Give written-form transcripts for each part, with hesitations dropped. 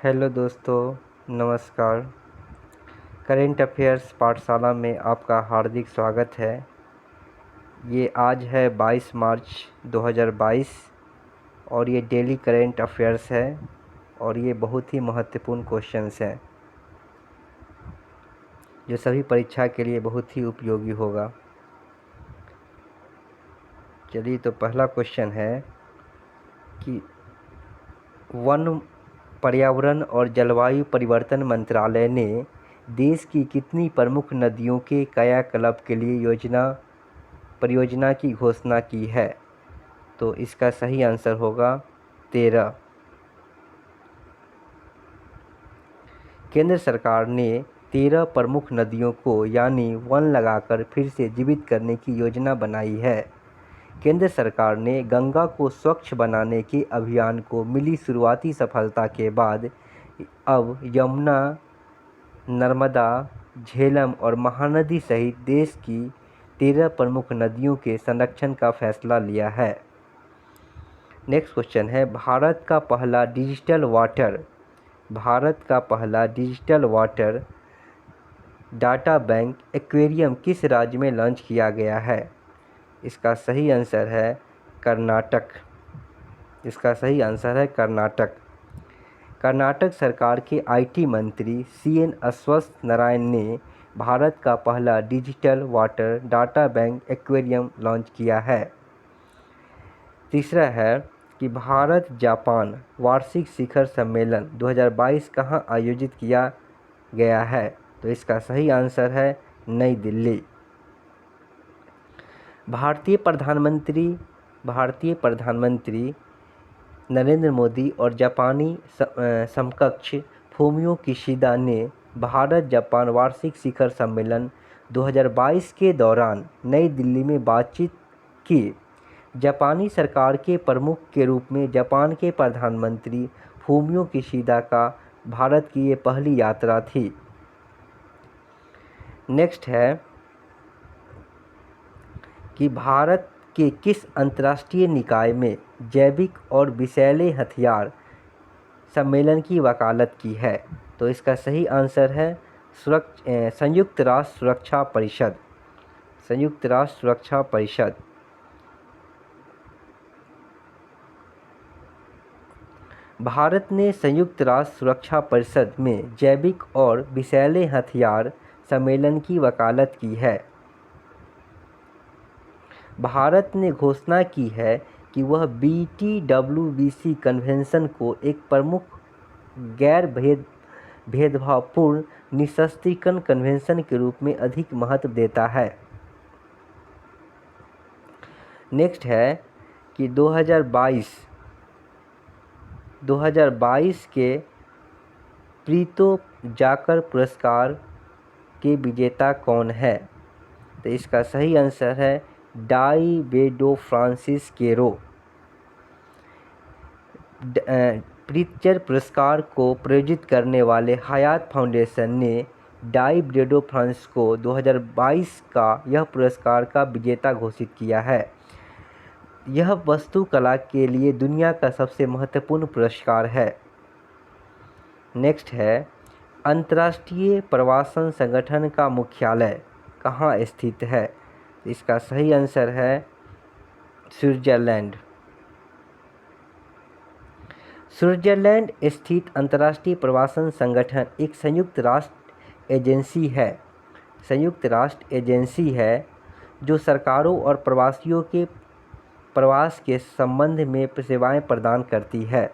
Hello दोस्तों, नमस्कार। Current affairs पाठशाला में आपका हार्दिक स्वागत है। ये आज है 22 मार्च 2022 और ये डेली करेंट अफेयर्स है और ये बहुत ही महत्वपूर्ण क्वेश्चंस हैं जो सभी परीक्षा के लिए बहुत ही उपयोगी होगा। चलिए, तो पहला क्वेश्चन है कि वन, पर्यावरण और जलवायु परिवर्तन मंत्रालय ने देश की कितनी प्रमुख नदियों के कायाकल्प के लिए परियोजना की घोषणा की है? तो इसका सही आंसर होगा 13। केंद्र सरकार ने 13 प्रमुख नदियों को यानी वन लगाकर फिर से जीवित करने की योजना बनाई है। केंद्र सरकार ने गंगा को स्वच्छ बनाने के अभियान को मिली शुरुआती सफलता के बाद अब यमुना, नर्मदा, झेलम और महानदी सहित देश की 13 प्रमुख नदियों के संरक्षण का फैसला लिया है। नेक्स्ट क्वेश्चन है, भारत का पहला digital water data bank aquarium किस राज्य में लॉन्च किया गया है? इसका सही आंसर है कर्नाटक। कर्नाटक सरकार के आईटी मंत्री सीएन अश्वत्थ नारायण ने भारत का पहला digital water data bank aquarium launch किया है। तीसरा है कि भारत जापान वार्षिक शिखर सम्मेलन 2022 कहाँ आयोजित किया गया है? तो इसका सही आंसर है नई दिल्ली। भारतीय प्रधानमंत्री नरेंद्र मोदी और जापानी समकक्ष फूमियो किशिदा ने भारत जापान वार्षिक शिखर सम्मेलन 2022 के दौरान नई दिल्ली में बातचीत की। जापानी सरकार के प्रमुख के रूप में जापान के प्रधानमंत्री फूमियो किशिदा का भारत की ये पहली यात्रा थी। नेक्स्ट है कि भारत के किस अंतर्राष्ट्रीय निकाय में जैविक और विषैले हथियार सम्मेलन की वकालत की है? तो इसका सही आंसर है संयुक्त राष्ट्र सुरक्षा परिषद। भारत ने संयुक्त राष्ट्र सुरक्षा परिषद में जैविक और विषैले हथियार सम्मेलन की वकालत की है। भारत ने घोषणा की है कि वह BTWBC कन्वेंशन को एक प्रमुख गैर भेदभावपूर्ण निशस्त्रीकरण कन्वेंशन के रूप में अधिक महत्व देता है। नेक्स्ट है कि 2022 के प्रीतो जाकर पुरस्कार के विजेता कौन है? तो इसका सही आंसर है डाई बेडो फ्रांसिस केरो। प्रित्जर पुरस्कार को प्रायोजित करने वाले हयात फाउंडेशन ने डाई बेडो फ्रांसिस को 2022 का यह पुरस्कार का विजेता घोषित किया है। यह वास्तुकला के लिए दुनिया का सबसे महत्वपूर्ण पुरस्कार है। नेक्स्ट है, अंतर्राष्ट्रीय प्रवासन संगठन का मुख्यालय कहाँ स्थित है? इसका सही आंसर है स्विट्जरलैंड स्थित अंतर्राष्ट्रीय प्रवासन संगठन एक संयुक्त राष्ट्र एजेंसी है जो सरकारों और प्रवासियों के प्रवास के संबंध में सेवाएं प्रदान करती है।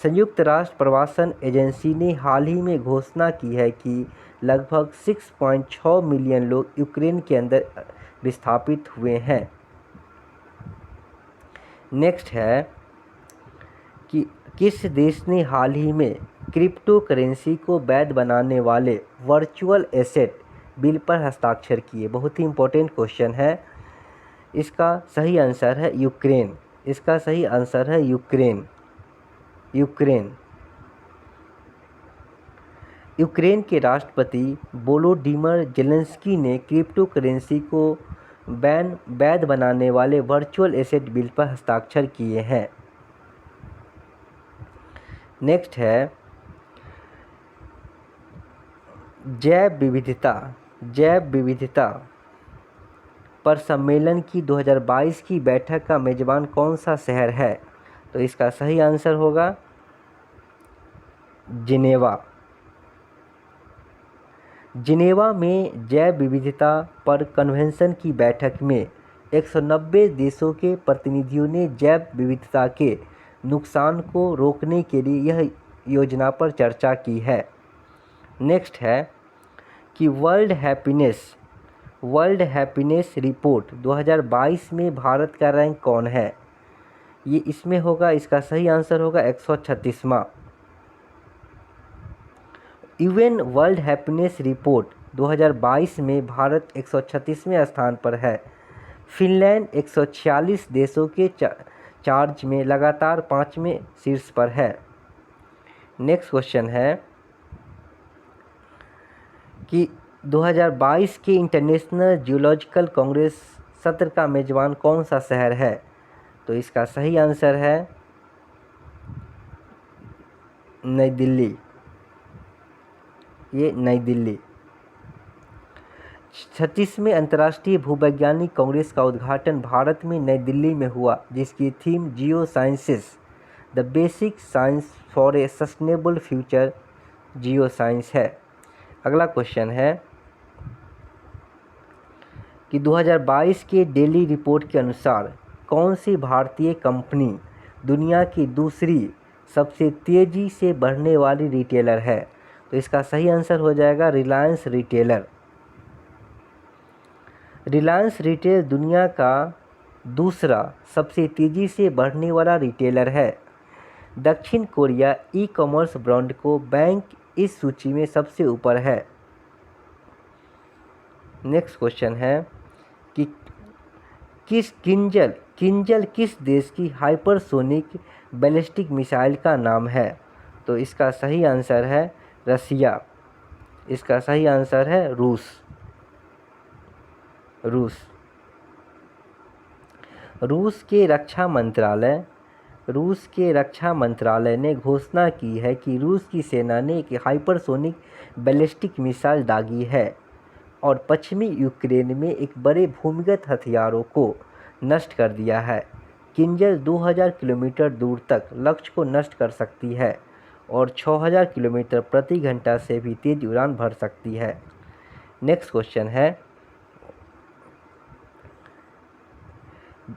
संयुक्त राष्ट्र प्रवासन एजेंसी ने हाल ही में घोषणा की है कि लगभग 6.6 मिलियन लोग यूक्रेन के अंदर विस्थापित हुए हैं। नेक्स्ट है कि किस देश ने हाल ही में क्रिप्टो करेंसी को वैध बनाने वाले वर्चुअल एसेट बिल पर हस्ताक्षर किए? बहुत ही इम्पोर्टेंट क्वेश्चन है। इसका सही आंसर है यूक्रेन के राष्ट्रपति वोलोडिमिर जेलेंस्की ने क्रिप्टो करेंसी को वैध बनाने वाले वर्चुअल एसेट बिल पर हस्ताक्षर किए हैं। नेक्स्ट है जैव विविधता पर सम्मेलन की 2022 की बैठक का मेज़बान कौन सा शहर है? तो इसका सही आंसर होगा जिनेवा। जिनेवा में जैव विविधता पर कन्वेंशन की बैठक में 190 देशों के प्रतिनिधियों ने जैव विविधता के नुकसान को रोकने के लिए यह योजना पर चर्चा की है। नेक्स्ट है कि वर्ल्ड हैप्पीनेस रिपोर्ट 2022 में भारत का रैंक कौन है? ये इसमें होगा, इसका सही आंसर होगा 136वां। यूएन वर्ल्ड हैप्पीनेस रिपोर्ट 2022 में भारत 136वें स्थान पर है। फिनलैंड 146 देशों के चार्ज में लगातार 5वें शीर्ष पर है। नेक्स्ट क्वेश्चन है कि 2022 के इंटरनेशनल जियोलॉजिकल कांग्रेस सत्र का मेज़बान कौन सा शहर है? तो इसका सही आंसर है नई दिल्ली। ये नई दिल्ली। 36वें अंतर्राष्ट्रीय भूवैज्ञानिक कांग्रेस का उद्घाटन भारत में नई दिल्ली में हुआ, जिसकी theme Jio sciences the basic science for a sustainable future geo science है। अगला क्वेश्चन है कि 2022 के डेली रिपोर्ट के अनुसार कौन सी भारतीय कंपनी दुनिया की दूसरी सबसे तेज़ी से बढ़ने वाली रिटेलर है? तो इसका सही आंसर हो जाएगा रिलायंस रिटेलर। रिलायंस रिटेल दुनिया का दूसरा सबसे तेज़ी से बढ़ने वाला रिटेलर है। दक्षिण कोरिया ई कॉमर्स ब्रांड को बैंक इस सूची में सबसे ऊपर है। नेक्स्ट क्वेश्चन है कि किंजल किस देश की हाइपरसोनिक बैलिस्टिक मिसाइल का नाम है? तो इसका सही आंसर है रसिया। इसका सही आंसर है रूस। रूस के रक्षा मंत्रालय ने घोषणा की है कि रूस की सेना ने एक हाइपरसोनिक बैलिस्टिक मिसाइल दागी है और पश्चिमी यूक्रेन में एक बड़े भूमिगत हथियारों को नष्ट कर दिया है। किंजल 2000 किलोमीटर दूर तक लक्ष्य को नष्ट कर सकती है और 6000 किलोमीटर प्रति घंटा से भी तेज उड़ान भर सकती है। नेक्स्ट क्वेश्चन है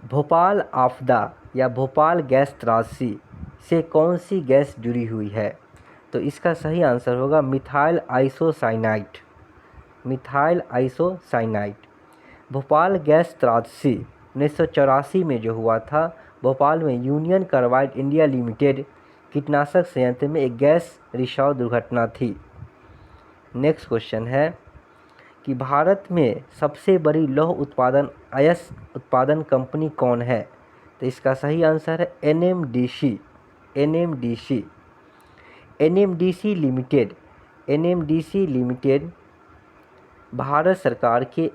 भोपाल आपदा या भोपाल गैस त्रासदी से कौन सी गैस जुड़ी हुई है? तो इसका सही आंसर होगा मिथाइल आइसोसाइनाइड। भोपाल गैस त्रासदी 1984 में जो हुआ था, भोपाल में यूनियन कार्बाइड इंडिया लिमिटेड कीटनाशक संयंत्र में एक गैस रिसाव दुर्घटना थी। नेक्स्ट क्वेश्चन है कि भारत में सबसे बड़ी लौह उत्पादन कंपनी कौन है? तो इसका सही आंसर है एनएमडीसी लिमिटेड भारत सरकार के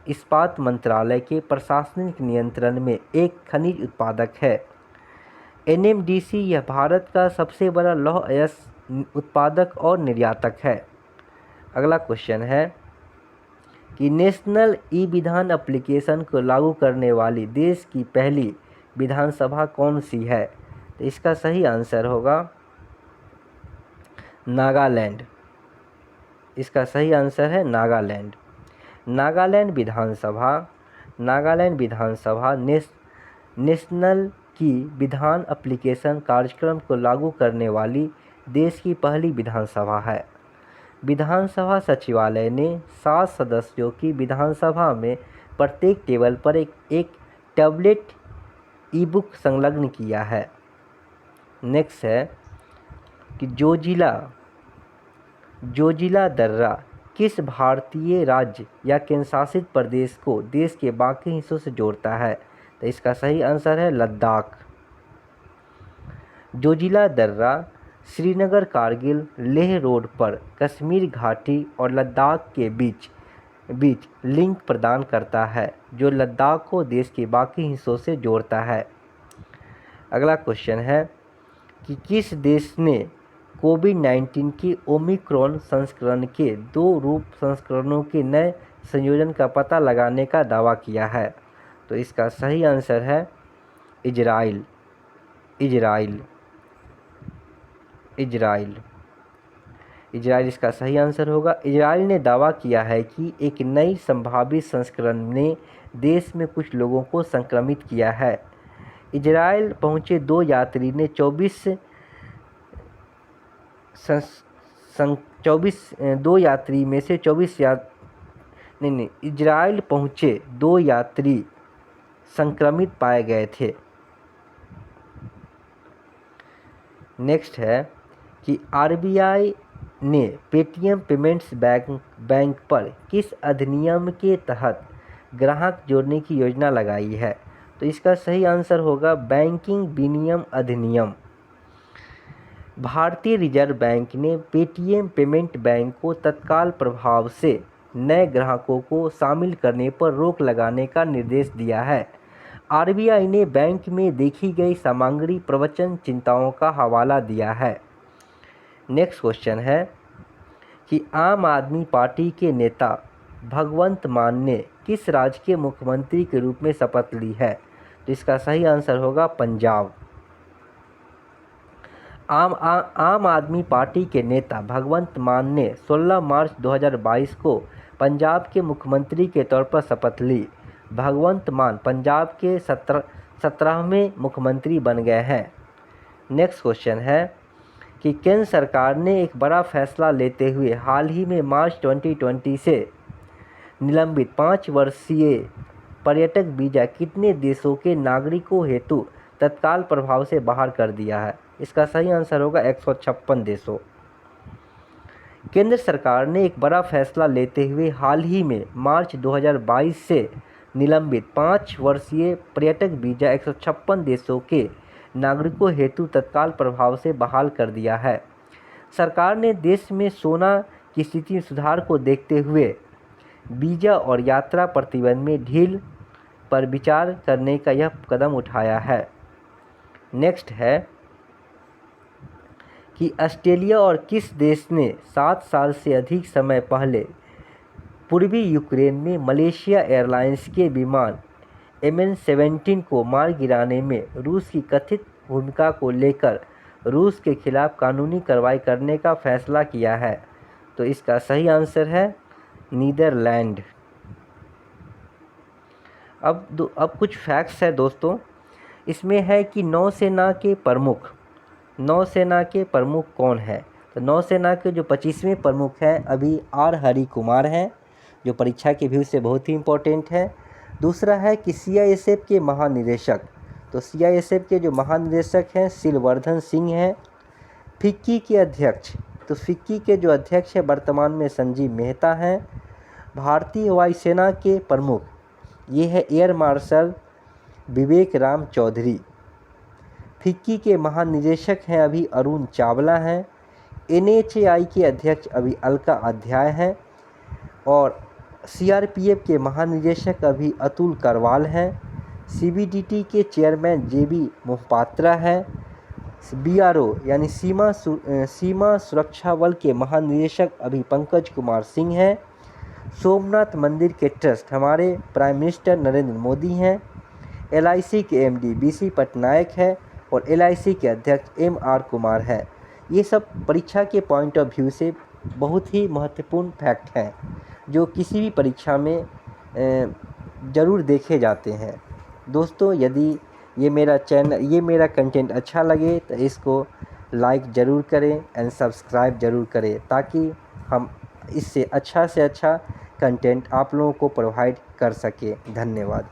इस्पात मंत्रालय के प्रशासनिक नियंत्रण में एक खनिज उत्पादक है। एनएमडीसी यह भारत का सबसे बड़ा लौह अयस्क उत्पादक और निर्यातक है। अगला क्वेश्चन है कि नेशनल ई विधान एप्लीकेशन को लागू करने वाली देश की पहली विधानसभा कौन सी है? तो इसका सही आंसर होगा नागालैंड। इसका सही आंसर है नागालैंड। नागालैंड विधानसभा नेशनल की विधान एप्लीकेशन कार्यक्रम को लागू करने वाली देश की पहली विधानसभा है। विधानसभा सचिवालय ने 7 सदस्यों की विधानसभा में प्रत्येक टेबल पर एक टैबलेट ई-बुक संलग्न किया है। नेक्स्ट है कि जोजिला दर्रा किस भारतीय राज्य या केंद्रशासित प्रदेश को देश के बाकी हिस्सों से जोड़ता है? तो इसका सही आंसर है लद्दाख। जोजिला दर्रा श्रीनगर कारगिल लेह रोड पर कश्मीर घाटी और लद्दाख के बीच लिंक प्रदान करता है, जो लद्दाख को देश के बाकी हिस्सों से जोड़ता है। अगला क्वेश्चन है कि किस देश ने कोविड-19 के ओमिक्रॉन संस्करण के 2 रूप संस्करणों के नए संयोजन का पता लगाने का दावा किया है? तो इसका सही आंसर है इजराइल। इजराइल इसका सही आंसर होगा। इजराइल ने दावा किया है कि एक नई संभावित संस्करण ने देश में कुछ लोगों को संक्रमित किया है। इजराइल पहुंचे 2 यात्री ने 2 यात्री में से 24 इजराइल पहुंचे 2 यात्री संक्रमित पाए गए थे। नेक्स्ट है कि आरबीआई ने पेटीएम पेमेंट्स बैंक पर किस अधिनियम के तहत ग्राहक जोड़ने की योजना लगाई है? तो इसका सही आंसर होगा बैंकिंग विनियम अधिनियम। भारतीय रिजर्व बैंक ने पेटीएम पेमेंट बैंक को तत्काल प्रभाव से नए ग्राहकों को शामिल करने पर रोक लगाने का निर्देश दिया है। आरबीआई ने बैंक में देखी गई सामग्री प्रवचन चिंताओं का हवाला दिया है। नेक्स्ट क्वेश्चन है कि आम आदमी पार्टी के नेता भगवंत मान ने किस राज्य के मुख्यमंत्री के रूप में शपथ ली है? तो इसका सही आंसर होगा पंजाब। आम आदमी पार्टी के नेता भगवंत मान ने 16 मार्च 2022 को पंजाब के मुख्यमंत्री के तौर पर शपथ ली। भगवंत मान पंजाब के 17वें मुख्यमंत्री बन गए हैं। नेक्स्ट क्वेश्चन है कि केंद्र सरकार ने एक बड़ा फैसला लेते हुए हाल ही में मार्च 2020 से निलंबित 5 वर्षीय पर्यटक वीज़ा कितने देशों के नागरिकों हेतु तत्काल प्रभाव से बाहर कर दिया है? इसका सही आंसर होगा 156 देशों। केंद्र सरकार ने एक बड़ा फैसला लेते हुए हाल ही में मार्च 2022 से निलंबित 5 वर्षीय पर्यटक वीज़ा 156 देशों के नागरिकों हेतु तत्काल प्रभाव से बहाल कर दिया है। सरकार ने देश में सोना की स्थिति में सुधार को देखते हुए वीज़ा और यात्रा प्रतिबंध में ढील पर विचार करने का यह कदम उठाया है। नेक्स्ट है कि ऑस्ट्रेलिया और किस देश ने 7 साल से अधिक समय पहले पूर्वी यूक्रेन में मलेशिया एयरलाइंस के विमान MH17 को मार गिराने में रूस की कथित भूमिका को लेकर रूस के खिलाफ कानूनी कार्रवाई करने का फैसला किया है? तो इसका सही आंसर है नीदरलैंड। अब कुछ फैक्ट्स है दोस्तों। इसमें है कि नौसेना के प्रमुख कौन है? तो नौसेना के जो 25वें प्रमुख हैं अभी R हरि कुमार हैं, जो परीक्षा के व्यू से बहुत ही इम्पोर्टेंट है। दूसरा है कि CISF के महानिदेशक, तो CISF के जो महानिदेशक हैं सिलवर्धन सिंह हैं। फिक्की के अध्यक्ष, तो फिक्की के जो अध्यक्ष है वर्तमान में संजीव मेहता हैं। भारतीय वायुसेना के प्रमुख ये है एयर मार्शल विवेक राम चौधरी। फिक्की के महानिदेशक हैं अभी अरुण चावला हैं। NHAI के अध्यक्ष अभी अलका अध्याय हैं और CRPF के महानिदेशक अभी अतुल करवाल हैं। CBDT के चेयरमैन JB मोहपात्रा हैं। BRO यानी सीमा सुरक्षा बल के महानिदेशक अभी पंकज कुमार सिंह हैं। सोमनाथ मंदिर के ट्रस्ट हमारे प्राइम मिनिस्टर नरेंद्र मोदी हैं। LIC के MD BC पटनायक है और LIC के अध्यक्ष MR कुमार है। ये सब परीक्षा के पॉइंट ऑफ व्यू से बहुत ही महत्वपूर्ण फैक्ट हैं जो किसी भी परीक्षा में ज़रूर देखे जाते हैं। दोस्तों यदि ये मेरा कंटेंट अच्छा लगे तो इसको लाइक ज़रूर करें एंड सब्सक्राइब ज़रूर करें ताकि हम इससे अच्छा कंटेंट आप लोगों को प्रोवाइड कर सकें। धन्यवाद।